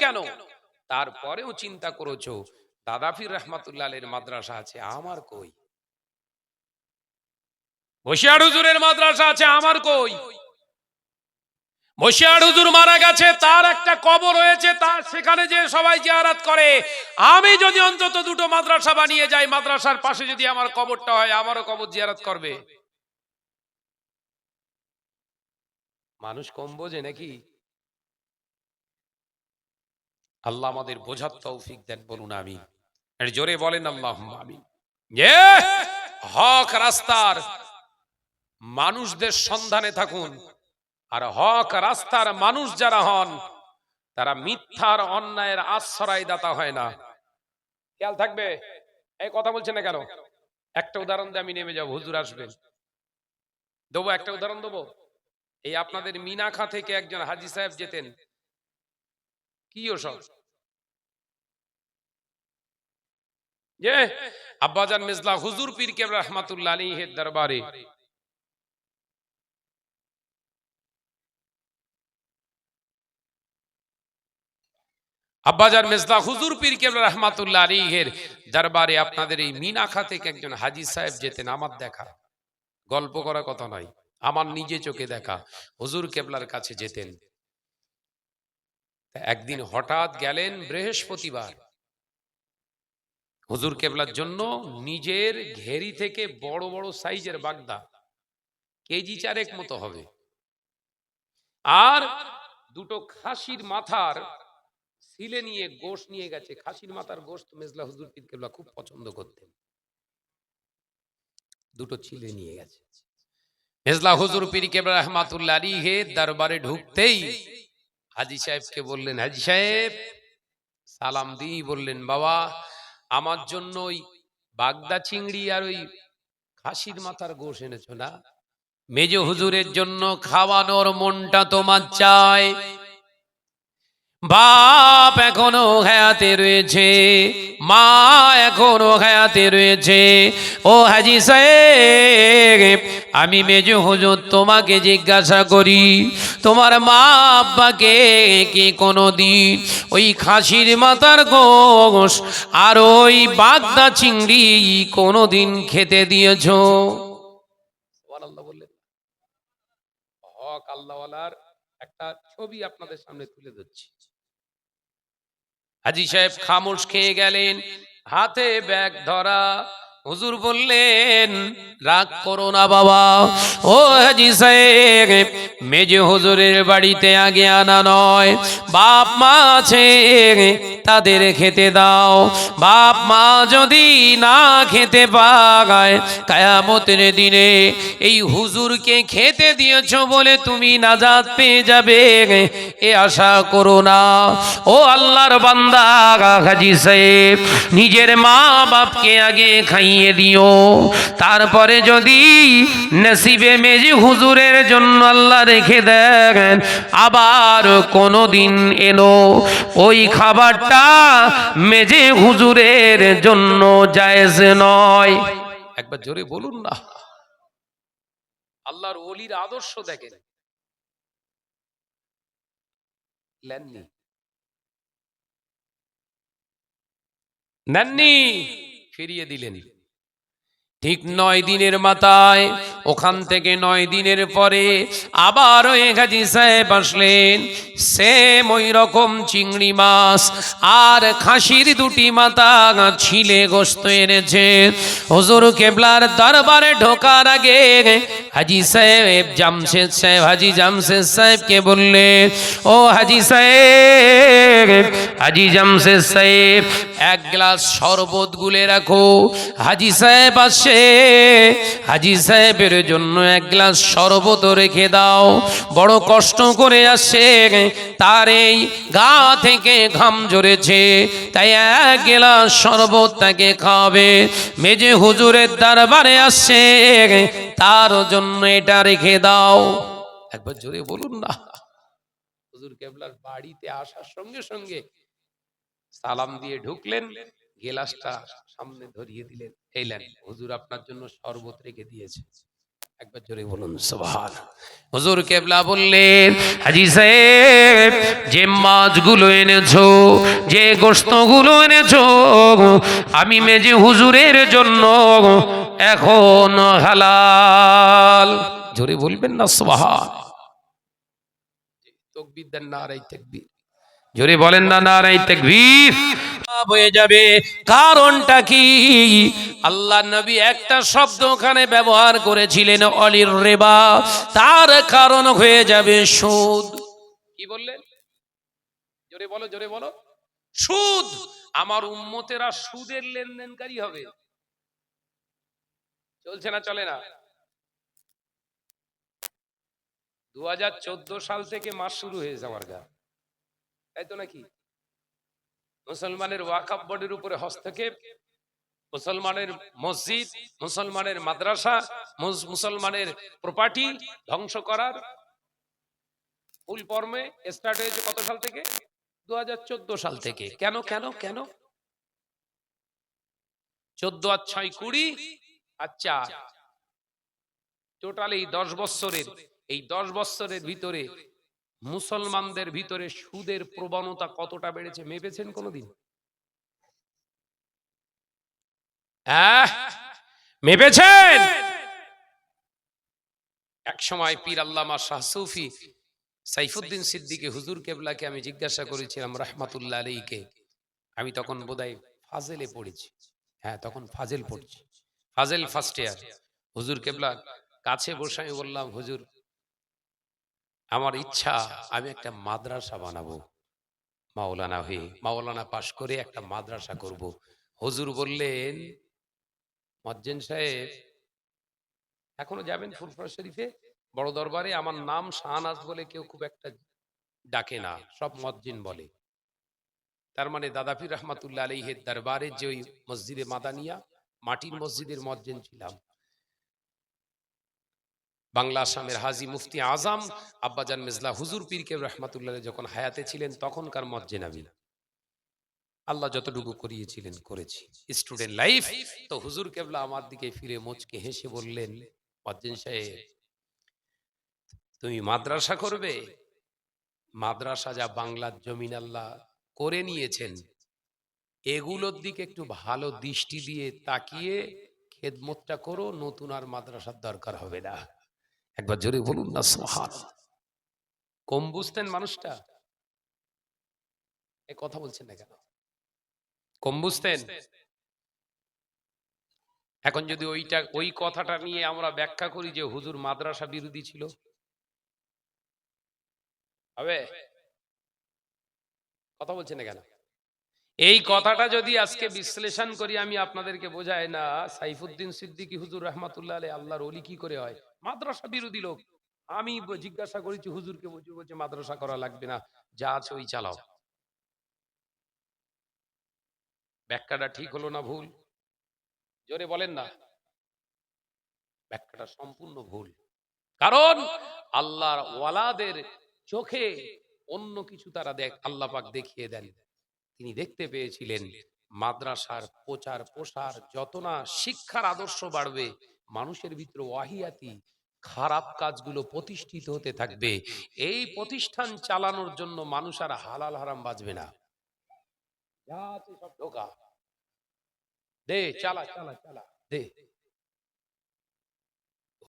কেন? তারপরেও চিন্তা করেছো দাদাফির রহমাতুল্লাহ আলাইহির মাদ্রাসা আছে, আমার কই? বসিয়ার হুজুরের মাদ্রাসা আছে, আমার কই? বসিয়ার হুজুর মারা গেছে, তার একটা কবর রয়েছে, তার সেখানে যে সবাই জিয়ারত করে। আমি যদি অন্তত দুটো মাদ্রাসা বানিয়ে যাই, মাদ্রাসার পাশে যদি আমার কবরটা হয়, আমারও কবর জিয়ারত করবে। মানুষ কম বোঝে নাকি? আল্লাহ আমাদের বোঝার তৌফিক দেন, বলুন আমিন। আর জোরে বলেন আল্লাহুম্মা আমিন। হক রাস্তার মানুষদের সন্ধানে থাকুন, আর হক রাস্তার মানুষ যারা হন তারা মিথ্যার অন্যায়ের আশ্রয়দাতা হয় না। খেয়াল থাকবে। এই কথা বলছেন না কেন? একটা উদাহরণ দিয়ে আমি নেমে যাব, হুজুর আসবেন। দেবো একটা উদাহরণ দেবো। এই আপনাদের মিনাখা থেকে একজন হাজী সাহেব যেতেন, কি ওসব যে আব্বাজান মিজলা হুজুর পীর কেবলা রহমাতুল্লাহ আলাইহির দরবারে আব্বাজান মিজলা হুজুর পীর কেবলা রহমাতুল্লাহ আলাইহির দরবারে আপনাদের এই মিনাখা থেকে একজন হাজী সাহেব যেতেন। আমার দেখা, গল্প করা কথা নয়, আমার নিজে চোখে দেখা। হুজুর কেবলার কাছে যেতেন। একদিন হঠাৎ গেলেন বৃহস্পতিবার, হুজুর কেবলার জন্য নিজের ঘেরি থেকে বড় বড় সাইজের বাগদা, কেজি 4 মতো হবে, আর দুটো খাসির মাথার ছিলে নিয়ে গোশত নিয়ে গেছে। খাসির মাথার গোশত মেজলা হুজুর পীর কেবলা খুব পছন্দ করতেন। দুটো ছিলে নিয়ে গেছে। মেজলা হুজুর পীর কেবলা রহমাতুল্লাহ আলাইহির দরবারে ঢুকতেই হাজী সাহেবকে বললেন, হাজী সাহেব সালাম দিয়ে বললেন, বাবা আমার জন্য ওই বাগদা চিংড়ি আর ওই খাসির মাথার গোশ এনেছো না? মেজ হুজুরের জন্য খাওয়ানোর মনটা তোমার চায়। বাপ এখনো হায়াতে রয়েছে, মা এখনো হায়াতে রয়েছে। ও হাজী সাহেব, আমি মেজ হুজুর তোমাকে জিজ্ঞাসা করি, তোমার মা আব্বাকে কি কোনোদিন ওই খাসির মাথার গোশ আর ওই বাগদা চিংড়ি কোনোদিন খেতে দিয়েছো? সুবহানাল্লাহ বললেন। হক আল্লাহওয়ালার একটা ছবি আপনাদের সামনে তুলে ধরছি। হাজী সাহেব খামোশ খেয়ে গেলেন, হাতে ব্যাগ ধরা। হুজুর বললেন, রাগ করো না বাবা। ও হাজী সাহেব, মেজে হুজুরের বাড়িতে আগে আনা নয়, বাপ মা আছে তাদের খেতে দাও। বাপ মা যদি না খেতে পায়, কিয়ামতের দিনে এই হুজুরকে খেতে দিয়েছো বলে তুমি নাজাত পেয়ে যাবে, এ আশা করো না। ও আল্লাহর বান্দা হাজী সাহেব, নিজের মা বাপকে আগে খাইয়ে দিও, তারপরে যদি নসিবে মেজে হুজুরের জন্য আল্লাহ রেখে দেন, আবার কোনোদিন এলো ওই খাবারটা মেজে হুজুরের জন্য জায়েজ নয়। একবার জোরে বলুন না। আল্লাহর ওলির আদর্শ দেখেন, নেননি, ফিরিয়ে দিলেন। ঠিক 9 দিনের মাথায়, ওখান থেকে 9 দিনের পরে আবার ওই হাজী সাহেব আসলেন। সেম ওই রকম চিংড়ি মাছ আর খাসির দুটি মাথা ছিলে গোশত এনেছে। হুজুর কেবলার দরবারে ঢোকার আগে হাজী সাহেব জামশেদ সাহেব, হাজী জামশেদ সাহেবকে বললেন, ও হাজী সাহেব, হাজী জামশেদ সাহেব, এক গ্লাস শরবত গুলে রাখো। হাজী সাহেব আসে, হাজী সাহেবের জন্য এক গ্লাস শরবত রেখে দাও। বড় কষ্ট করে আসে, তার এই গা থেকে ঘাম ঝরেছে, তাই এক গ্লাস শরবত তাকে খাওয়াবে। মেজে হুজুরের দরবারে আসছে, তার জন্য এটা রেখে দাও। একবার জোরে বলুন না। হুজুর কেবলার বাড়িতে আসার সঙ্গে সঙ্গে সালাম দিয়ে ঢুকলেন, গেলাসটা সামনে ধরিয়ে দিলেন, এইলেন হুজুর আপনার জন্য শরবত রেখে দিয়েছে। একবার জোরে বলুন সুবহানাল্লাহ। হুজুর কেবলা বললেন, হাজী সাহেব যে মাছগুলো এনেছো, যে গোশতগুলো এনেছো, আমি মেজে হুজুরের জন্য এখন হালাল। জোরে বলবেন না সুবহানাল্লাহ। তাকবীর দেন, নারে তাকবীর। জোরে বলেন না, নারে তাকবীর। হয়ে যাবে, কারণটা কি? আল্লাহ নবী একটা শব্দ ওখানে ব্যবহার করেছিলেন, অলির রিবা, তার কারণ হয়ে যাবে সুদ। কি বললেন? জোরে বলো, জোরে বলো। সুদ। আমার উম্মতেরা সুদের লেনদেনকারী হবে। চলছে না, চলে না? 2014 সাল থেকে মাস শুরু হয়েছে আমার গা, তাই তো নাকি? মুসলমানের ওয়াকফ বোর্ডের উপরে হস্তক্ষেপ, মুসলমানের মসজিদ, মুসলমানের মাদ্রাসা, মুসলমানের প্রপার্টি ধ্বংস করার ফুল ফর্মে স্টার্ট হয়েছে কত সাল থেকে? 2014 সাল থেকে। কেন কেন কেন? 14 আর 6 20। আচ্ছা, টোটাল এই 10 বছরের ভিতরে মুসলমানদের ভিতরে সুদের প্রবণতা কতটা বেড়েছে মেপেছেন কোনোদিন? মেপেছেন? এক সময় পীর আল্লামা শাহ সুফি সাইফুদ্দিন সিদ্দিকী হুজুর কেবলাকে আমি জিজ্ঞাসা করেছিলাম রাহমাতুল্লাহ আলাইকে, আমি তখন বোধহয় ফাজেলে পড়েছি, হ্যাঁ তখন ফাজেল পড়ছি, ফাজেল ফার্স্ট ইয়ার। হুজুর কেবলা কাছে বসে আমি বললাম, হুজুর আমার ইচ্ছা আমি একটা মাদ্রাসা বানাবো, মাওলানা হয়ে, মাওলানা পাশ করে একটা মাদ্রাসা করব। হুজুর বললেন, মুয়াজ্জিন সাহেব এখনো যাবেন ফুরফুরা শরীফে বড় দরবারে? আমার নাম শাহনাজ বলে কেউ খুব একটা ডাকে না, সব মুয়াজ্জিন বলে। তার মানে দাদা পীর রহমাতুল্লাহ আলাইহির দরবারে যে ওই মসজিদে মাদানিয়া মাটির মসজিদের মুয়াজ্জিন ছিলাম, বাংলা আসামের হাজী মুফতি আজম আব্বাজান মিজলা হুজুর পীর কেবলা রহমাতুল্লাহ যখন হায়াতে ছিলেন তখনকার মুয়াজ্জিন আমি। আল্লাহ যতটুকু করিয়েছিলেন করেছি, স্টুডেন্ট লাইফ। তো হুজুর কেবলা আমার দিকে ফিরে মুচকে হেসে বললেন, মুয়াজ্জিন সাহেব তুমি মাদ্রাসা করবে? মাদ্রাসা যা বাংলার জমিন আল্লাহ করে নিয়েছেন, এগুলোর দিকে একটু ভালো দৃষ্টি দিয়ে তাকিয়ে খেদমতটা করো, নতুন আর মাদ্রাসার দরকার হবে না। একবার জোরে বলুন না সুবহানাল্লাহ। কম বুঝতেন মানুষটা? এই কথা বলছেন না কেন? কম বুঝতেন? এখন যদি ওই কথাটা নিয়ে আমরা ব্যাখ্যা করি যে হুজুর মাদ্রাসা বিরোধী ছিল, হবে? কথা বলছেন না কেন? এই কথাটা যদি আজকে বিশ্লেষণ করি, আমি আপনাদেরকে বোঝাই না সাইফুদ্দিন সিদ্দিকী হুজুর রহমাতুল্লাহ আলাইহি আল্লাহর ওলি কি করে হয় মাদ্রাসা বিরোধী লোক? আমি জিজ্ঞাসা করেছি হুজুরকে, বলছে মাদ্রাসা করা লাগবে না, যা আছে ওই চালাও। ব্যাখ্যাটা ঠিক হলো না ভুল? জোরে বলেন না। ব্যাখ্যাটা সম্পূর্ণ ভুল। কারণ আল্লাহর ওয়ালাদের চোখে অন্য কিছু তারা আল্লাহ পাক দেখিয়ে দেন। তিনি দেখতে পেয়েছিলেন মাদ্রাসার প্রচার প্রসার যত না শিক্ষার আদর্শ বাড়বে, মানুষের ভিতরে ওয়াহিয়াতি খারাপ কাজগুলো প্রতিষ্ঠিত হতে থাকবে। এই প্রতিষ্ঠান চালানোর জন্য মানুষ আর হালাল হারাম বাঁচবে না, যা আছে সব ঢোকা দে, চালা চালা চালা দে।